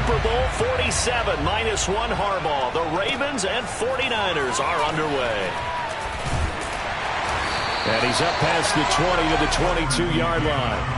Super Bowl 47, -1 Harbaugh. The Ravens and 49ers are underway. And he's up past the 20 to the 22-yard line.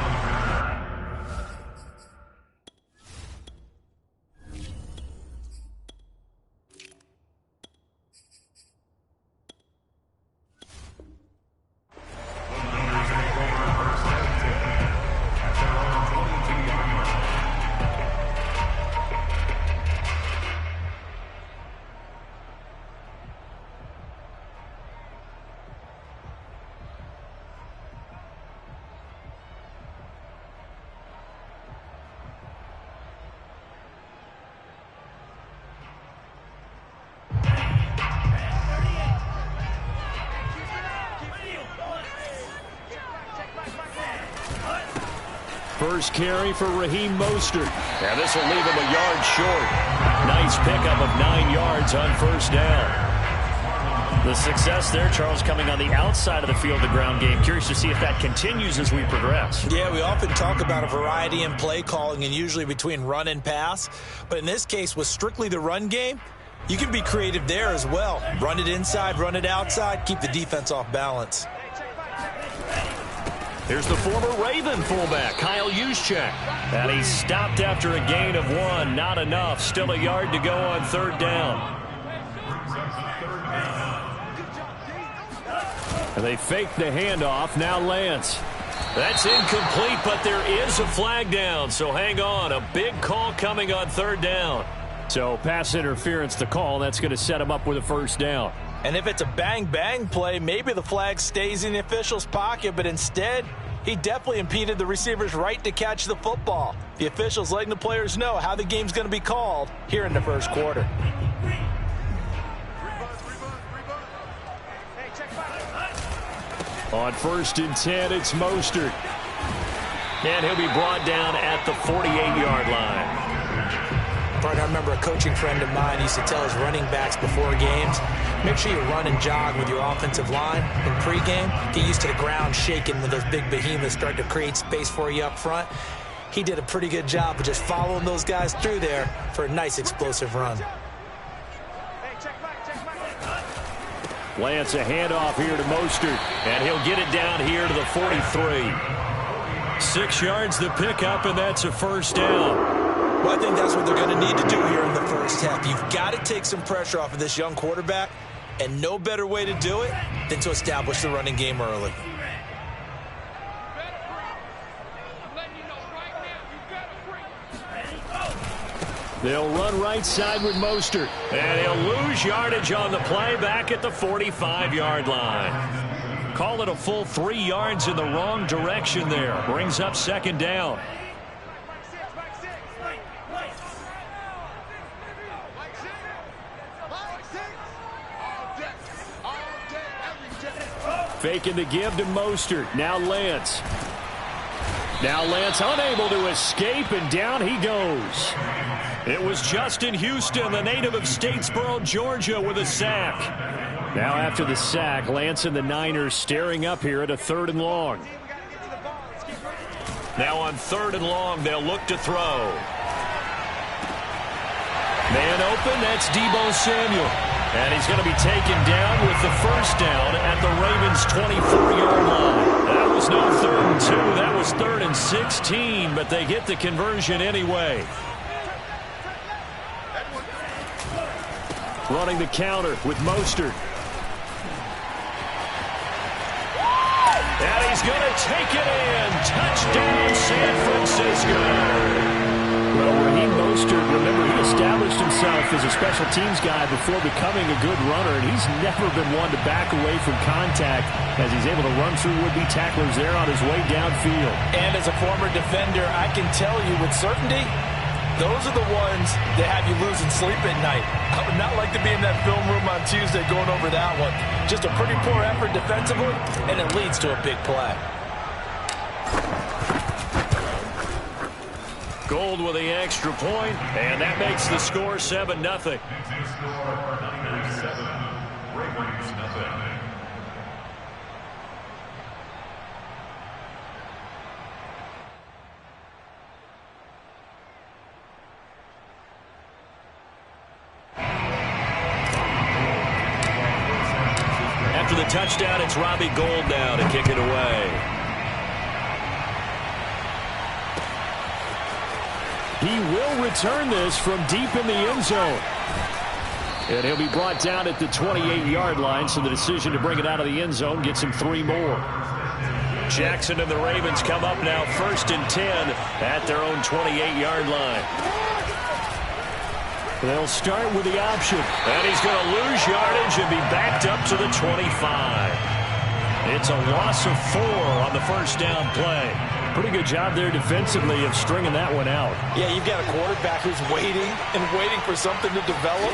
First carry for Raheem Mostert. And this will leave him a yard short. Nice pickup of 9 yards on first down. The success there, Charles, coming on the outside of the field, the ground game. Curious to see if that continues as we progress. Yeah, we often talk about a variety in play calling and usually between run and pass. But in this case, with strictly the run game, you can be creative there as well. Run it inside, run it outside, keep the defense off balance. Here's the former Raven fullback, Kyle Juszczyk. And he stopped after a gain of 1. Not enough. Still a yard to go on third down. And they fake the handoff. Now Lance. That's incomplete, but there is a flag down. So hang on. A big call coming on third down. So pass interference to call. That's going to set him up with a first down. And if it's a bang-bang play, maybe the flag stays in the official's pocket, but instead, he definitely impeded the receiver's right to catch the football. The official's letting the players know how the game's going to be called here in the first quarter. On 1st and 10, it's Mostert. And he'll be brought down at the 48-yard line. I remember a coaching friend of mine used to tell his running backs before games, make sure you run and jog with your offensive line in pregame. Get used to the ground shaking when those big behemoths start to create space for you up front. He did a pretty good job of just following those guys through there for a nice explosive run. Lance, a handoff here to Mostert, and he'll get it down here to the 43. 6 yards the pickup, and that's a first down. Well, I think that's what they're going to need to do here in the first half. You've got to take some pressure off of this young quarterback, and no better way to do it than to establish the running game early. They'll run right side with Mostert, and he'll lose yardage on the play back at the 45-yard line. Call it a full 3 yards in the wrong direction there. Brings up second down. Faking the give to Mostert. Now Lance. Now Lance unable to escape, and down he goes. It was Justin Houston, the native of Statesboro, Georgia, with a sack. Now after the sack, Lance and the Niners staring up here at a 3rd and long. Now on 3rd and long, they'll look to throw. Man open, that's Deebo Samuel. And he's going to be taken down with the first down at the Ravens' 24-yard line. That was no 3rd and 2. That was 3rd and 16, but they get the conversion anyway. Running the counter with Mostert. And he's going to take it in. Touchdown, San Francisco. Well, Raheem Mostert, remember, he established himself as a special teams guy before becoming a good runner, and he's never been one to back away from contact as he's able to run through would-be tacklers there on his way downfield. And as a former defender, I can tell you with certainty, those are the ones that have you losing sleep at night. I would not like to be in that film room on Tuesday going over that one. Just a pretty poor effort defensively, and it leads to a big play. Gold with the extra point, and that makes the score 7-0. After the touchdown, it's Robbie Gould now to kick it away. He will return this from deep in the end zone. And he'll be brought down at the 28-yard line, so the decision to bring it out of the end zone gets him 3 more. Jackson and the Ravens come up now 1st and 10 at their own 28-yard line. They'll start with the option. And he's going to lose yardage and be backed up to the 25. It's a loss of 4 on the first down play. Pretty good job there defensively of stringing that one out. Yeah, you've got a quarterback who's waiting and waiting for something to develop,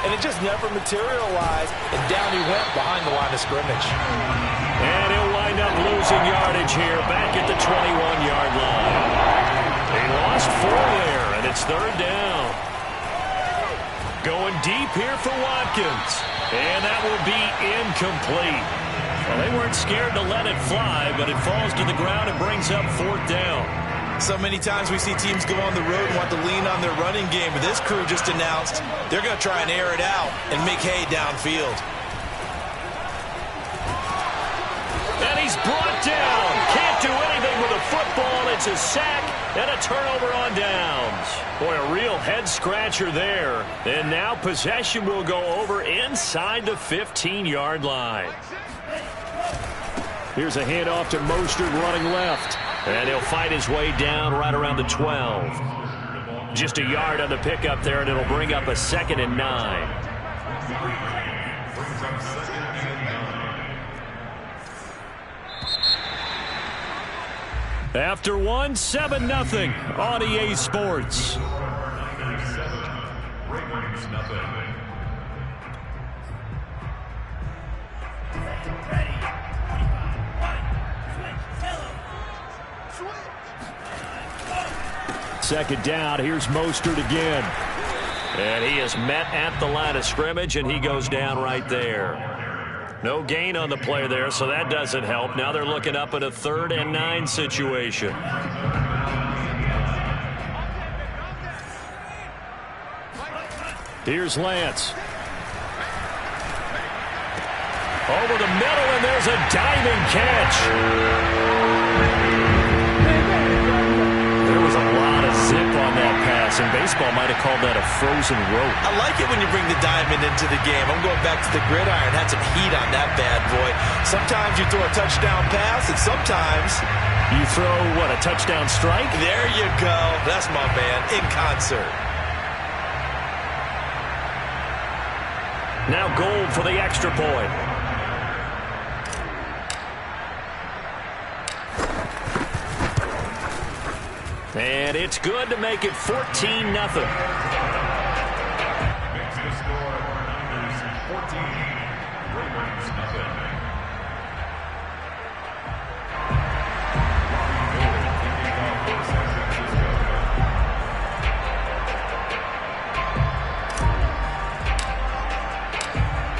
and it just never materialized, and down he went behind the line of scrimmage. And he'll wind up losing yardage here back at the 21-yard line. He lost 4 there, and it's 3rd down. Going deep here for Watkins, and that will be incomplete. Well, they weren't scared to let it fly, but it falls to the ground and brings up 4th down. So many times we see teams go on the road and want to lean on their running game, but this crew just announced they're going to try and air it out and make hay downfield. And he's brought down. Can't do anything with a football. It's a sack and a turnover on downs. Boy, a real head-scratcher there. And now possession will go over inside the 15-yard line. Here's a handoff to Mostert running left. And he'll fight his way down right around the 12. Just a yard on the pickup there, and it'll bring up a 2nd and 9. After 1, 7-0 on EA Sports. Second down, here's Mostert again. And he is met at the line of scrimmage, and he goes down right there. No gain on the play there, so that doesn't help. Now they're looking up at a 3rd and 9 situation. Here's Lance. Over the middle, and there's a diving catch. There was a lot of zip on that pass, and baseball might have called that a frozen rope. I like it when you bring the diamond into the game. I'm going back to the gridiron. Had some heat on that bad boy. Sometimes you throw a touchdown pass, and sometimes you throw, what, a touchdown strike? There you go. That's my man, in concert. Now Gould for the extra point. And it's good to make it 14-0. Makes the score Niners 14, Ravens nothing.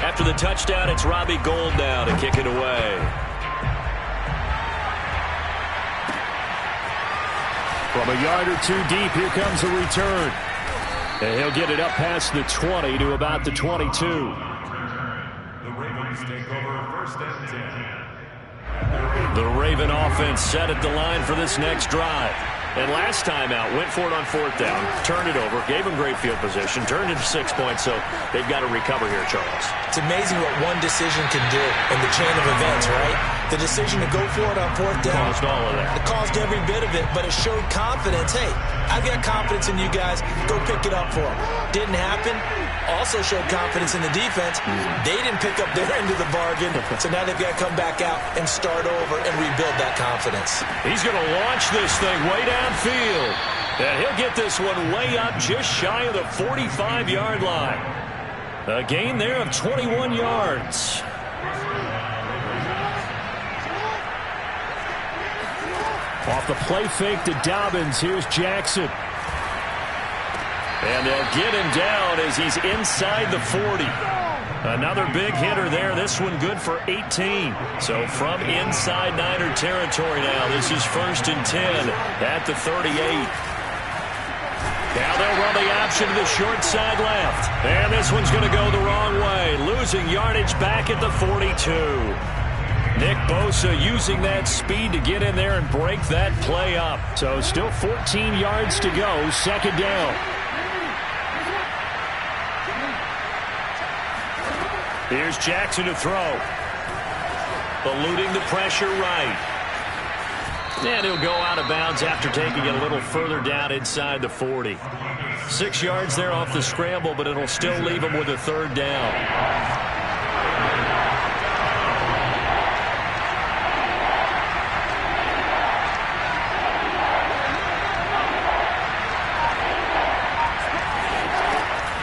After the touchdown, it's Robbie Gould now to kick it away. From a yard or 2 deep, here comes a return. And he'll get it up past the 20 to about the 22. The Ravens take over 1st and 10. The Raven offense set at the line for this next drive. And last time out, went for it on 4th down, turned it over, gave him great field position, turned it to 6 points, so they've got to recover here, Charles. It's amazing what one decision can do in the chain of events, right? The decision to go for it on 4th down. Caused all of that. It caused every bit of it, but it showed confidence. Hey, I've got confidence in you guys. Go pick it up for them. Didn't happen. Also showed confidence in the defense. They didn't pick up their end of the bargain, so now they've got to come back out and start over and rebuild that confidence. He's going to launch this thing way downfield. And he'll get this one way up just shy of the 45-yard line. A gain there of 21 yards. Off the play fake to Dobbins, here's Jackson. And they'll get him down as he's inside the 40. Another big hitter there. This one good for 18. So from inside Niner territory now, this is 1st and 10 at the 38. Now they'll run the option to the short side left. And this one's going to go the wrong way, losing yardage back at the 42. Nick Bosa using that speed to get in there and break that play up. So still 14 yards to go, second down. Here's Jackson to throw. Eluding the pressure right. And he'll go out of bounds after taking it a little further down inside the 40. 6 yards there off the scramble, but it'll still leave him with a third down.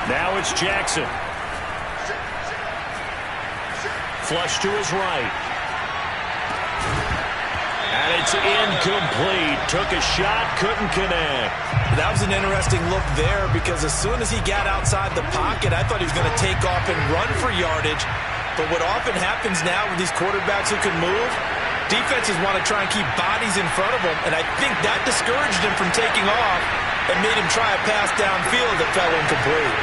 Now it's Jackson. Flush to his right. And it's incomplete. Took a shot, couldn't connect. That was an interesting look there because as soon as he got outside the pocket, I thought he was going to take off and run for yardage. But what often happens now with these quarterbacks who can move, defenses want to try and keep bodies in front of them, and I think that discouraged him from taking off and made him try a pass downfield that fell incomplete.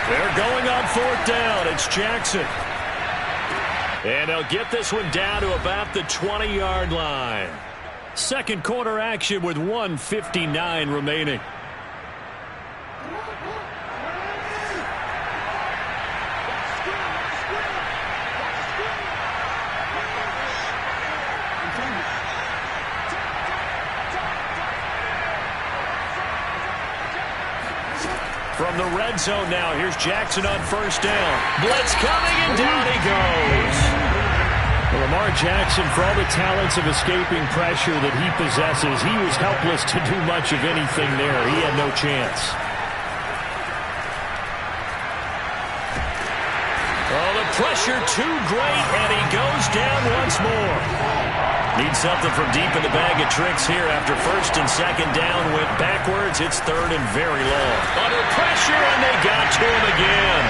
They're going on fourth down. It's Jackson. And they'll get this one down to about the 20-yard line. Second quarter action with 1:59 remaining. From the red zone now, here's Jackson on first down. Blitz coming, and down he goes. Well, Lamar Jackson, for all the talents of escaping pressure that he possesses, he was helpless to do much of anything there. He had no chance. Oh, the pressure too great, and he goes down once more. Needs something from deep in the bag of tricks here after first and second down went backwards. It's third and very long. Under pressure, and they got to him again.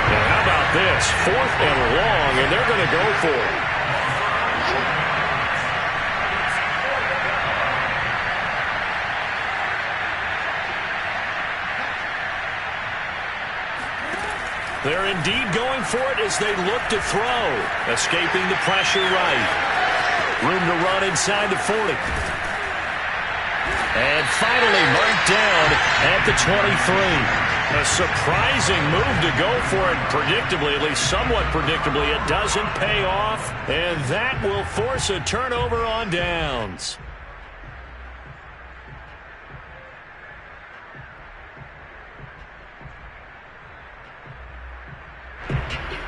And how about this? Fourth and long, and they're going to go for it. They're indeed going for it as they look to throw. Escaping the pressure right. Room to run inside the 40. And finally marked down at the 23. A surprising move to go for it predictably, at least somewhat predictably. It doesn't pay off, and that will force a turnover on downs.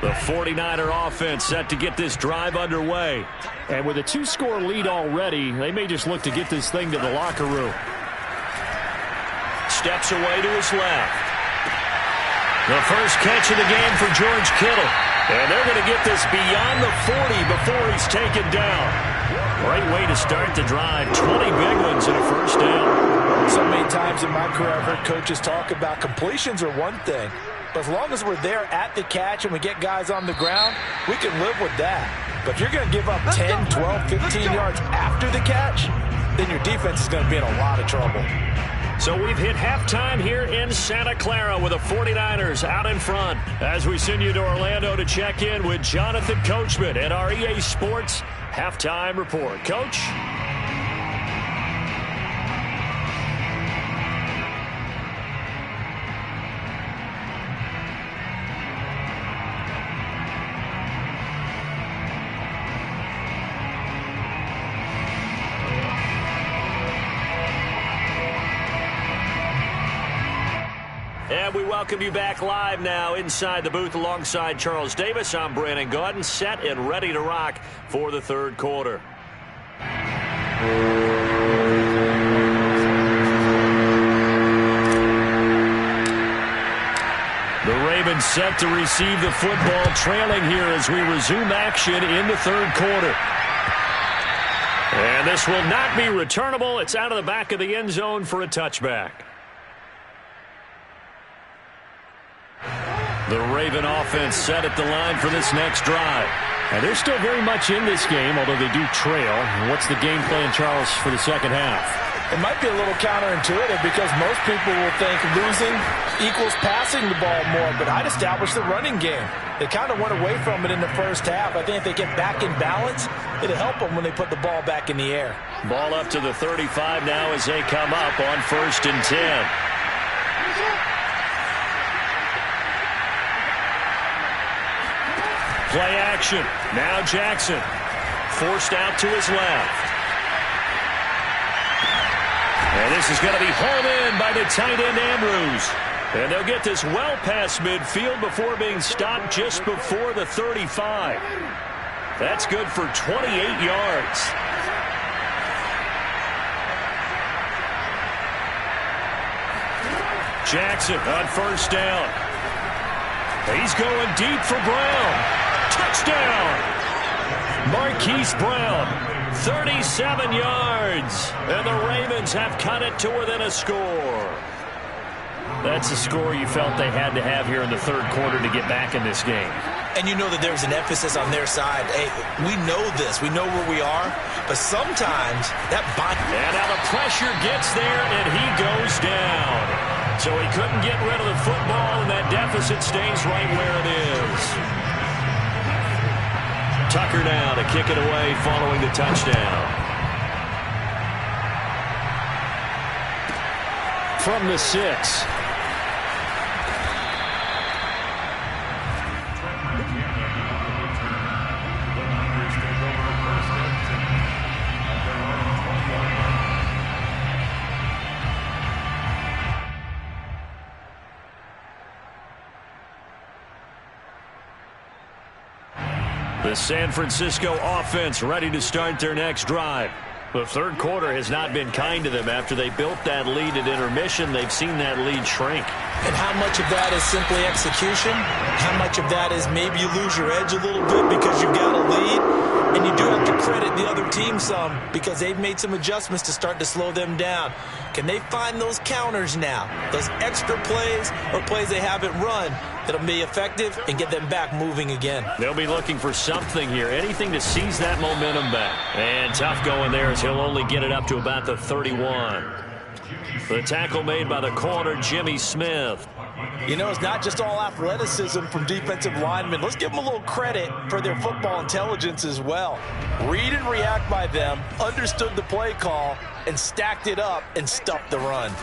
The 49er offense set to get this drive underway. And with a 2-score lead already, they may just look to get this thing to the locker room. Steps away to his left. The first catch of the game for George Kittle. And they're going to get this beyond the 40 before he's taken down. Great way to start the drive. 20 big ones and a first down. So many times in my career I've heard coaches talk about completions are one thing. But as long as we're there at the catch and we get guys on the ground, we can live with that. But if you're going to give up 10, 12, 15 yards after the catch, then your defense is going to be in a lot of trouble. So we've hit halftime here in Santa Clara with the 49ers out in front. As we send you to Orlando to check in with Jonathan Coachman at our EA Sports Halftime Report. Coach? And we welcome you back live now inside the booth alongside Charles Davis. I'm Brandon Gaudin, set and ready to rock for the third quarter. The Ravens set to receive the football, trailing here as we resume action in the third quarter. And this will not be returnable. It's out of the back of the end zone for a touchback. The Raven offense set at the line for this next drive. And they're still very much in this game, although they do trail. What's the game plan, Charles, for the second half? It might be a little counterintuitive because most people will think losing equals passing the ball more, but I'd establish the running game. They kind of went away from it in the first half. I think if they get back in balance, it'll help them when they put the ball back in the air. Ball up to the 35 now as they come up on 1st and 10. Play action. Now Jackson. Forced out to his left. And this is going to be hauled in by the tight end Andrews. And they'll get this well past midfield before being stopped just before the 35. That's good for 28 yards. Jackson on 1st down. He's going deep for Brown. Touchdown! Marquise Brown, 37 yards. And the Ravens have cut it to within a score. That's a score you felt they had to have here in the 3rd quarter to get back in this game. And you know that there was an emphasis on their side. Hey, we know this. We know where we are. But sometimes that body... And now the pressure gets there, and he goes down. So he couldn't get rid of the football, and that deficit stays right where it is. Tucker now to kick it away following the touchdown. From the 6. The San Francisco offense ready to start their next drive. The 3rd quarter has not been kind to them. After they built that lead at intermission, they've seen that lead shrink. And how much of that is simply execution? How much of that is maybe you lose your edge a little bit because you've got a lead? And you do have to credit the other team some because they've made some adjustments to start to slow them down. Can they find those counters now? Those extra plays or plays they haven't run that'll be effective and get them back moving again. They'll be looking for something here, anything to seize that momentum back. And tough going there as he'll only get it up to about the 31. The tackle made by the corner, Jimmy Smith. You know, it's not just all athleticism from defensive linemen. Let's give them a little credit for their football intelligence as well. Read and react by them, understood the play call, and stacked it up and stuffed the run.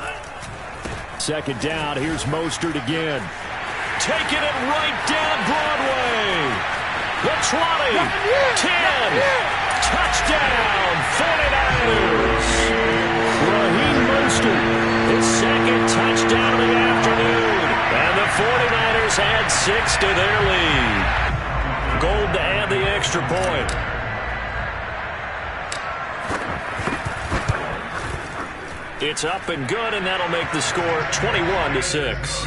2nd down, here's Mostert again. Taking it right down Broadway. The 20, 10, touchdown, 49ers. Raheem Mostert, his 2nd touchdown of the afternoon. And the 49ers add 6 to their lead. Gold to add the extra point. It's up and good, and that'll make the score 21-6.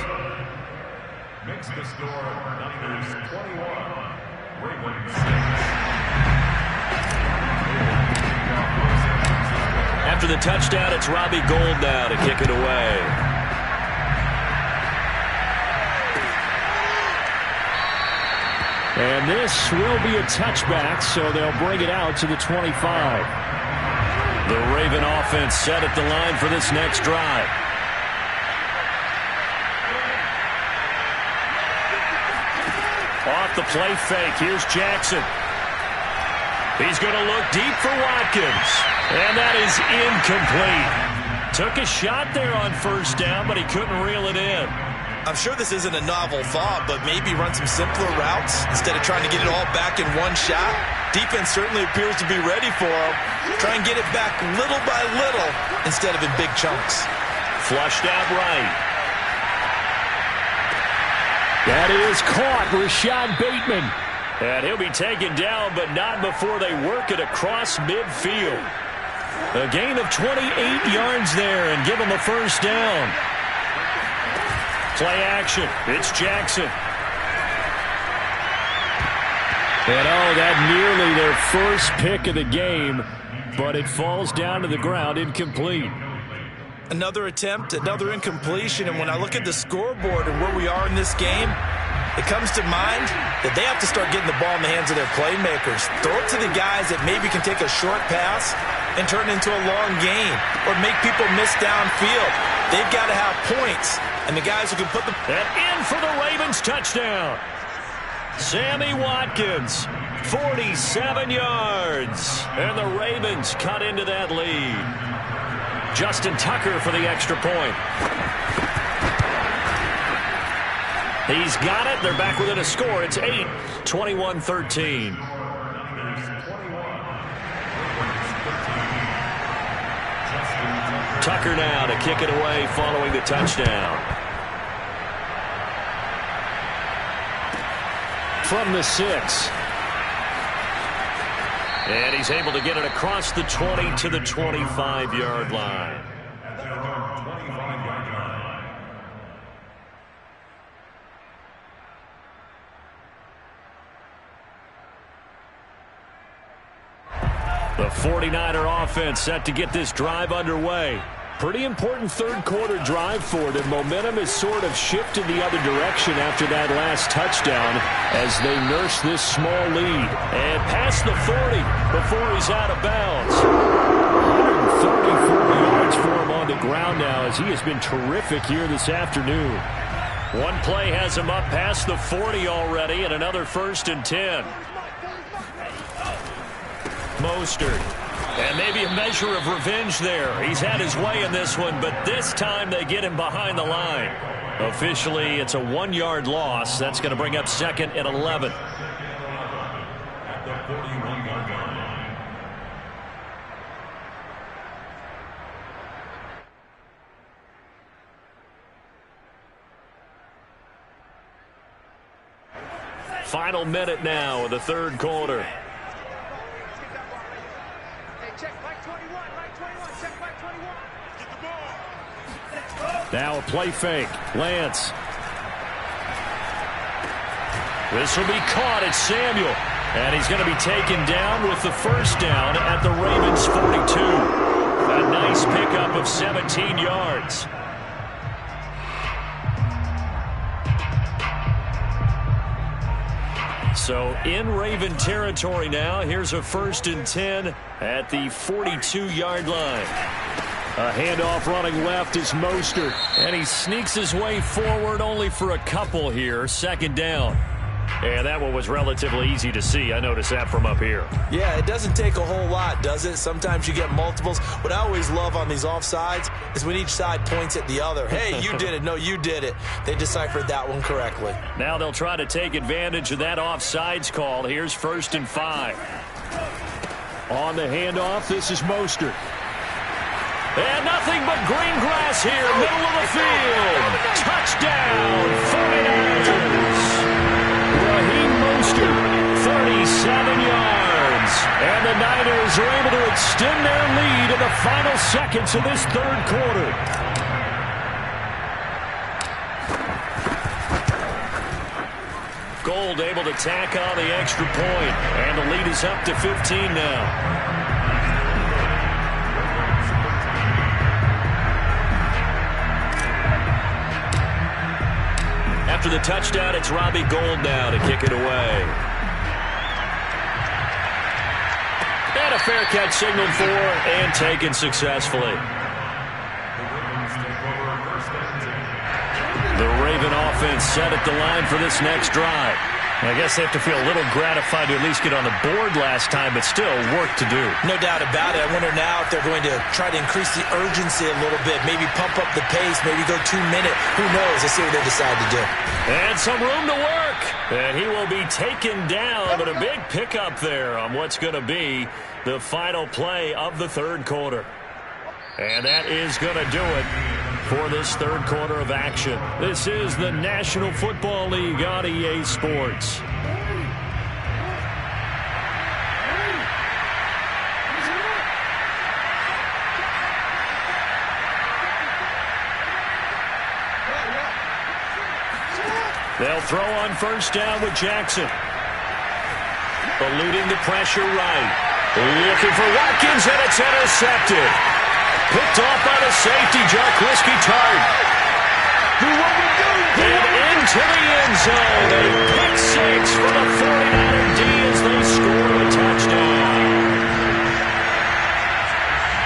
Makes the score Niners 21, Ravens 6. After the touchdown, it's Robbie Gould now to kick it away. And this will be a touchback, so they'll bring it out to the 25. The Raven offense set at the line for this next drive. Off the play fake, here's Jackson. He's going to look deep for Watkins. And that is incomplete. Took a shot there on 1st down, but he couldn't reel it in. I'm sure this isn't a novel thought, but maybe run some simpler routes instead of trying to get it all back in one shot. Defense certainly appears to be ready for him. Try and get it back little by little instead of in big chunks. Flushed out right. That is caught, Rashad Bateman. And he'll be taken down, but not before they work it across midfield. A gain of 28 yards there and give him a 1st down. Play action. It's Jackson. And that nearly their first pick of the game, but it falls down to the ground incomplete. Another attempt, another incompletion, and when I look at the scoreboard and where we are in this game, it comes to mind that they have to start getting the ball in the hands of their playmakers. Throw it to the guys that maybe can take a short pass and turn it into a long gain or make people miss downfield. They've got to have points, and the guys who can put them... And in for the Ravens touchdown. Sammy Watkins, 47 yards. And the Ravens cut into that lead. Justin Tucker for the extra point. He's got it. They're back within a score. It's 8, 21-13. Tucker now to kick it away following the touchdown. From the 6. And he's able to get it across the 20 to the 25-yard line. The 49er offense set to get this drive underway. Pretty important third-quarter drive for them. Momentum has sort of shifted the other direction after that last touchdown as they nurse this small lead. And past the 40 before he's out of bounds. 134 yards for him on the ground now as he has been terrific here this afternoon. One play has him up past the 40 already and another 1st and 10. Mostert. And maybe a measure of revenge there. He's had his way in this one, but this time they get him behind the line. Officially, it's a 1-yard loss. That's going to bring up 2nd and 11. Final minute now of the third quarter. Now a play fake. Lance. This will be caught. It's Samuel. And he's going to be taken down with the first down at the Ravens 42. A nice pickup of 17 yards. So in Raven territory now. Here's a 1st and 10 at the 42-yard line. A handoff running left is Mostert, and he sneaks his way forward only for a couple here. 2nd down. And that one was relatively easy to see. I noticed that from up here. Yeah, it doesn't take a whole lot, does it? Sometimes you get multiples. What I always love on these offsides is when each side points at the other. Hey, you did it. No, you did it. They deciphered that one correctly. Now they'll try to take advantage of that offsides call. Here's 1st and 5. On the handoff, this is Mostert. And nothing but green grass here, middle of the field. Touchdown, 49ers. Raheem Mostert, 37 yards. And the Niners are able to extend their lead in the final seconds of this third quarter. Gold able to tack on the extra point. And the lead is up to 15 now. After the touchdown, it's Robbie Gould now to kick it away. And a fair catch signaled for and taken successfully. The Raven offense set at the line for this next drive. I guess they have to feel a little gratified to at least get on the board last time, but still work to do. No doubt about it. I wonder now if they're going to try to increase the urgency a little bit, maybe pump up the pace, maybe go 2-minute. Who knows? Let's see what they decide to do. And some room to work. And he will be taken down, but a big pickup there on what's going to be the final play of the third quarter. And that is going to do it for this third quarter of action. This is the National Football League on EA Sports. They'll throw on first down with Jackson. Eluding the pressure right. Looking for Watkins, and it's intercepted. Picked off by the safety, Jack Risky Tart. And into the end zone. A pick six for the 49er D as they score a touchdown.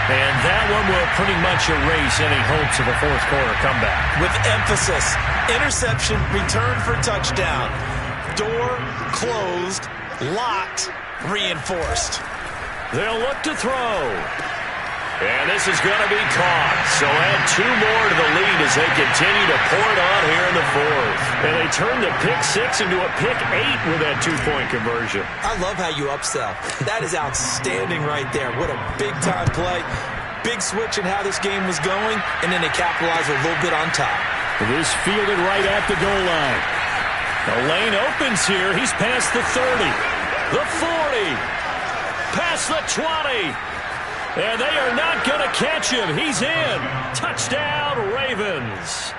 And that one will pretty much erase any hopes of a fourth quarter comeback. With emphasis, interception, return for touchdown. Door closed, locked, reinforced. They'll look to throw. And this is going to be caught. So add 2 more to the lead as they continue to pour it on here in the fourth. And they turn the pick six into a pick 8 with that 2-point conversion. I love how you upsell. That is outstanding right there. What a big-time play. Big switch in how this game was going, and then they capitalize a little bit on top. This fielded right at the goal line. The lane opens here. He's past the 30, the 40, past the 20. And they are not going to catch him. He's in. Touchdown, Ravens.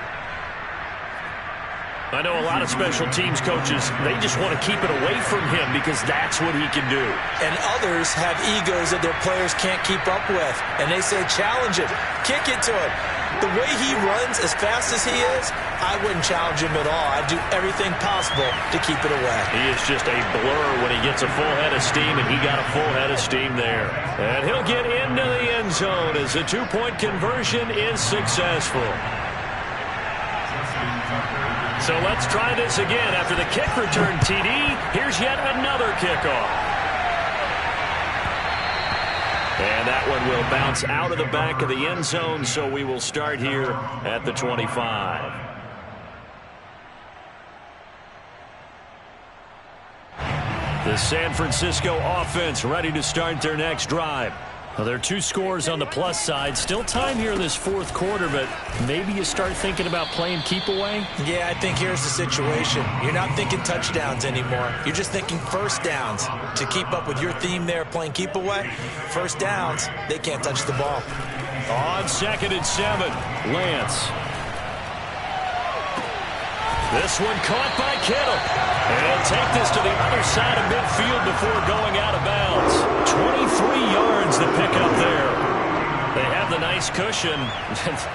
I know a lot of special teams coaches, they just want to keep it away from him because that's what he can do. And others have egos that their players can't keep up with. And they say, challenge him. Kick it to him. The way he runs as fast as he is, I wouldn't challenge him at all. I'd do everything possible to keep it away. He is just a blur when he gets a full head of steam, and he got a full head of steam there. And he'll get into the end zone as the 2-point conversion is successful. So let's try this again. After the kick return TD, here's yet another kickoff. And that one will bounce out of the back of the end zone, so we will start here at the 25. The San Francisco offense ready to start their next drive. Well, there are 2 scores on the plus side. Still time here in this fourth quarter, but maybe you start thinking about playing keep away? Yeah, I think here's the situation. You're not thinking touchdowns anymore. You're just thinking first downs. To keep up with your theme there, playing keep away, first downs, they can't touch the ball. On 2nd and 7, Lance. This one caught by Kittle. And he'll take this to the other side of midfield before going out of bounds. 23 yards to pick up there. They have the nice cushion.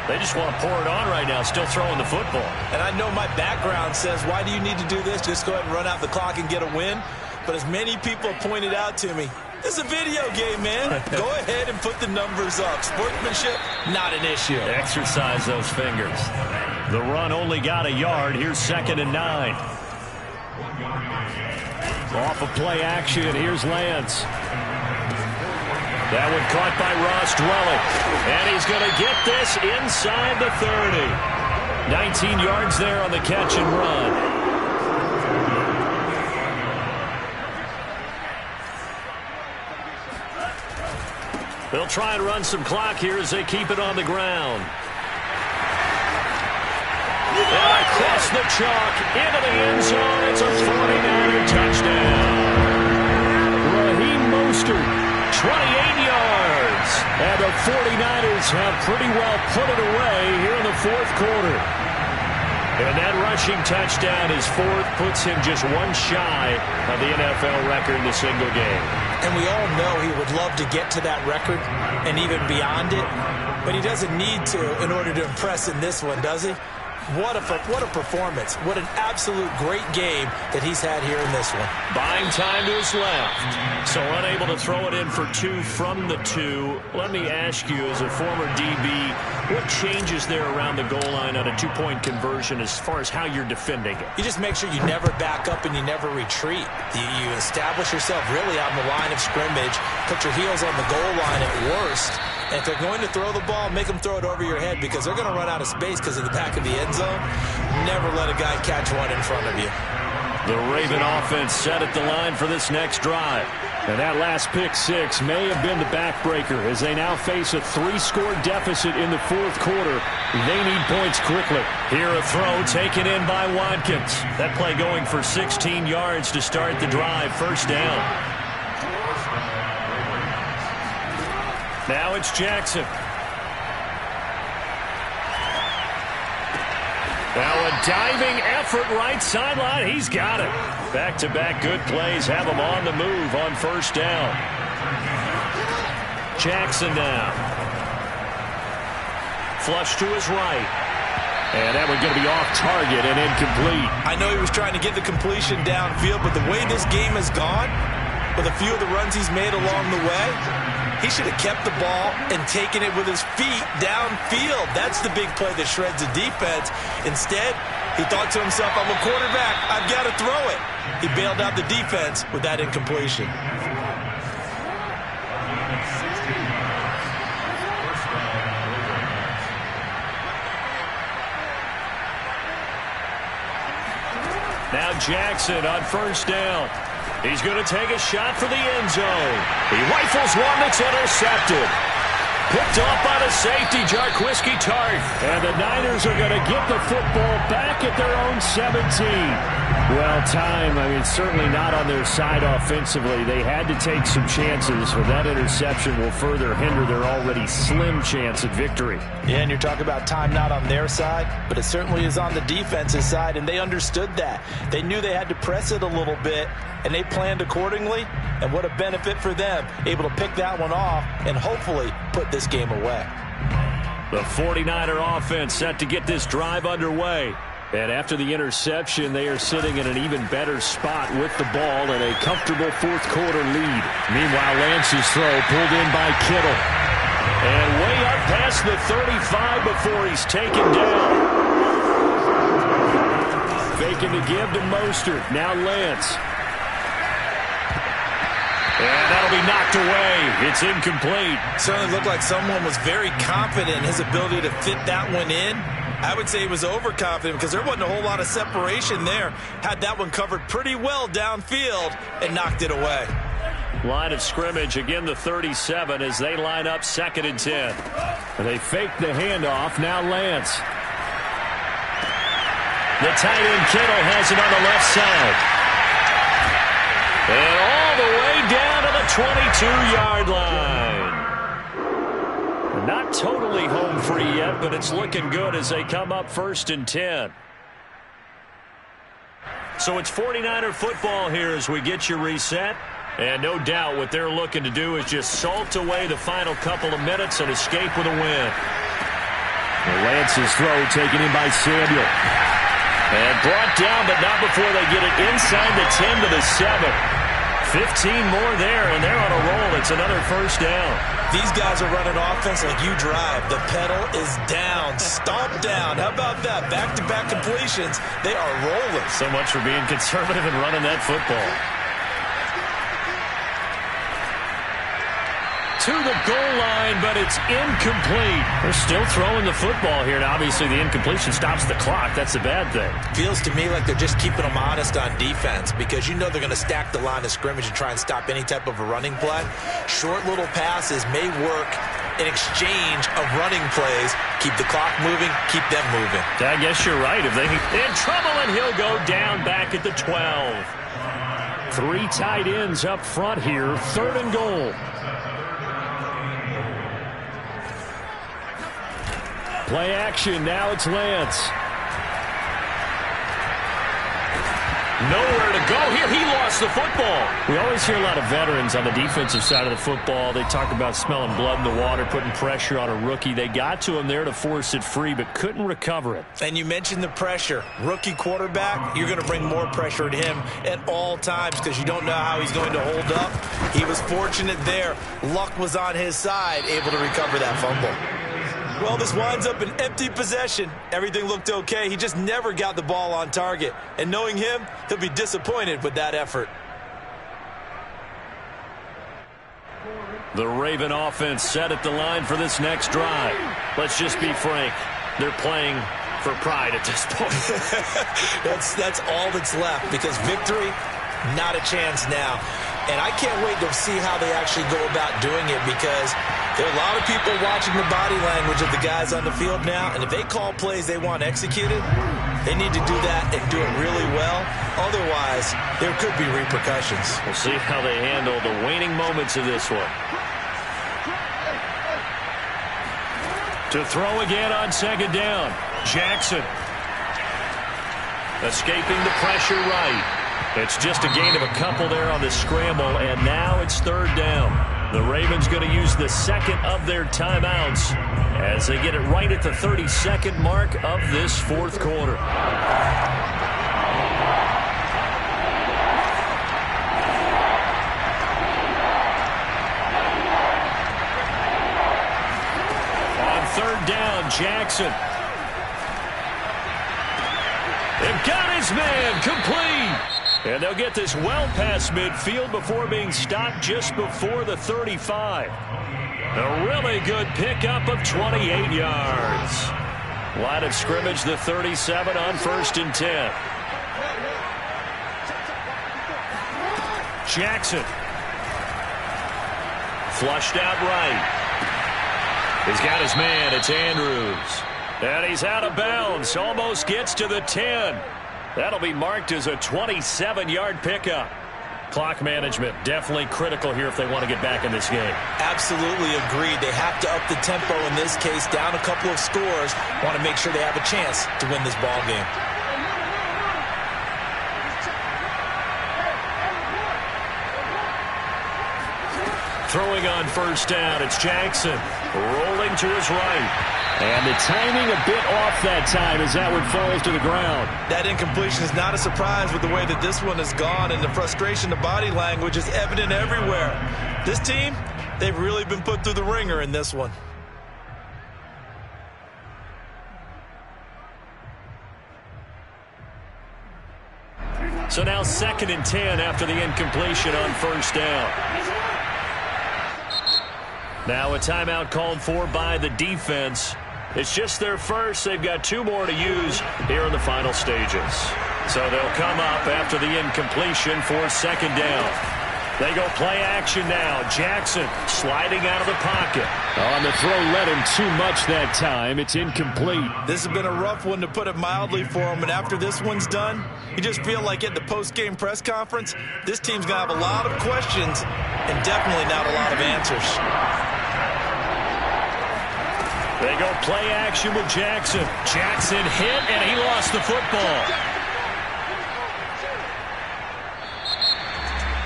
They just want to pour it on right now, still throwing the football. And I know my background says, why do you need to do this? Just go ahead and run out the clock and get a win. But as many people pointed out to me, this is a video game, man. Go ahead and put the numbers up. Sportsmanship, not an issue. Exercise those fingers. The run only got a yard. Here's 2nd and 9. Off of play action, here's Lance. That one caught by Ross Dwelling. And he's going to get this inside the 30. 19 yards there on the catch and run. They'll try and run some clock here as they keep it on the ground. And across the chalk, into the end zone, it's a 49er touchdown. Raheem Mostert, 28 yards. And the 49ers have pretty well put it away here in the fourth quarter. And that rushing touchdown, his 4th, puts him just 1 shy of the NFL record in a single game. And we all know he would love to get to that record and even beyond it. But he doesn't need to in order to impress in this one, does he? What a performance. What an absolute great game that he's had here in this one. Buying time to his left. So unable to throw it in for 2 from the 2. Let me ask you, as a former DB, what changes there around the goal line on a 2-point conversion as far as how you're defending it? You just make sure you never back up and you never retreat. You establish yourself really on the line of scrimmage, put your heels on the goal line at worst. And if they're going to throw the ball, make them throw it over your head because they're going to run out of space because of the back of the end zone. Never let a guy catch one in front of you. The Raven offense set at the line for this next drive. And that last pick 6 may have been the backbreaker as they now face a 3-score deficit in the fourth quarter. They need points quickly. Here a throw taken in by Watkins. That play going for 16 yards to start the drive. First down. Now it's Jackson. Now a diving effort right sideline. He's got it. Back-to-back good plays have him on the move on first down. Jackson now. Flush to his right. And that one's going to be off target and incomplete. I know he was trying to get the completion downfield, but the way this game has gone, with a few of the runs he's made along the way, he should have kept the ball and taken it with his feet downfield. That's the big play that shreds the defense. Instead, he thought to himself, I'm a quarterback. I've got to throw it. He bailed out the defense with that incompletion. Now Jackson on first down. He's going to take a shot for the end zone. He rifles one that's intercepted. Picked off by the safety, Jarquiski Tart. And the Niners are going to get the football back at their own 17. Well, certainly not on their side offensively. They had to take some chances, but that interception will further hinder their already slim chance at victory. Yeah, and you're talking about time not on their side, but it certainly is on the defense's side, and they understood that. They knew they had to press it a little bit, and they planned accordingly, and what a benefit for them, able to pick that one off and hopefully put this game away. The 49er offense set to get this drive underway. And after the interception, they are sitting in an even better spot with the ball and a comfortable fourth-quarter lead. Meanwhile, Lance's throw pulled in by Kittle. And way up past the 35 before he's taken down. Faking to give to Mostert. Now Lance. And that'll be knocked away. It's incomplete. Certainly looked like someone was very confident in his ability to fit that one in. I would say he was overconfident because there wasn't a whole lot of separation there. Had that one covered pretty well downfield and knocked it away. Line of scrimmage, again the 37 as they line up 2nd and 10. And they fake the handoff. Now Lance. The tight end Kittle has it on the left side. And all the way down to the 22-yard line. Not totally home free yet, but it's looking good as they come up 1st and 10. So it's 49er football here as we get you reset. And no doubt what they're looking to do is just salt away the final couple of minutes and escape with a win. Lance's throw taken in by Samuel. And brought down, but not before they get it inside the 10 to the 7. 15 more there, and they're on a roll. It's another first down. These guys are running offense like you drive. The pedal is down, stomped down. How about that? Back-to-back completions. They are rolling. So much for being conservative and running that football. To the goal line, but it's incomplete. They're still throwing the football here, and obviously the incompletion stops the clock. That's the bad thing. Feels to me like they're just keeping them honest on defense because you know they're going to stack the line of scrimmage and try and stop any type of a running play. Short little passes may work in exchange of running plays. Keep the clock moving, keep them moving. I guess you're right. If they in trouble, and he'll go down back at the 12. 3 tight ends up front here, 3rd and goal. Play action, now it's Lance. Nowhere to go here. He lost the football. We always hear a lot of veterans on the defensive side of the football. They talk about smelling blood in the water, putting pressure on a rookie. They got to him there to force it free, but couldn't recover it. And you mentioned the pressure. Rookie quarterback, you're going to bring more pressure at him at all times because you don't know how he's going to hold up. He was fortunate there. Luck was on his side, able to recover that fumble. Well, this winds up an empty possession. Everything looked okay. He just never got the ball on target. And knowing him, he'll be disappointed with that effort. The Raven offense set at the line for this next drive. Let's just be frank. They're playing for pride at this point. That's all that's left because victory, not a chance now. And I can't wait to see how they actually go about doing it because there are a lot of people watching the body language of the guys on the field now. And if they call plays they want executed, they need to do that and do it really well. Otherwise, there could be repercussions. We'll see how they handle the waning moments of this one. To throw again on 2nd down. Jackson. Escaping the pressure right. It's just a gain of a couple there on the scramble, and now it's 3rd down. The Ravens going to use the second of their timeouts as they get it right at the 32nd mark of this fourth quarter. On third down, Jackson. They've got his man complete. And they'll get this well past midfield before being stopped just before the 35. A really good pickup of 28 yards. Line of scrimmage, the 37 on 1st and 10. Jackson. Flushed out right. He's got his man. It's Andrews. And he's out of bounds. Almost gets to the 10. That'll be marked as a 27-yard pickup. Clock management definitely critical here if they want to get back in this game. Absolutely agreed. They have to up the tempo in this case. Down a couple of scores. Want to make sure they have a chance to win this ball game. Throwing on first down, it's Jackson. Rolling to his right. And the timing a bit off that time as that one falls to the ground. That incompletion is not a surprise with the way that this one has gone, and the frustration, the body language is evident everywhere. This team, they've really been put through the ringer in this one. So now 2nd and 10 after the incompletion on first down. Now a timeout called for by the defense. It's just their first. They've got 2 more to use here in the final stages. So they'll come up after the incompletion for 2nd down. They go play action now. Jackson sliding out of the pocket. On the throw, led him too much that time. It's incomplete. This has been a rough one, to put it mildly, for him. And after this one's done, you just feel like at the post-game press conference, this team's going to have a lot of questions and definitely not a lot of answers. They go play action with Jackson. Jackson hit, and he lost the football.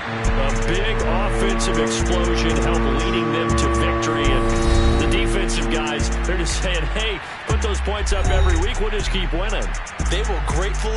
A big offensive explosion helped leading them to victory. And the defensive guys, they're just saying, hey, put those points up every week. We'll just keep winning. They were grateful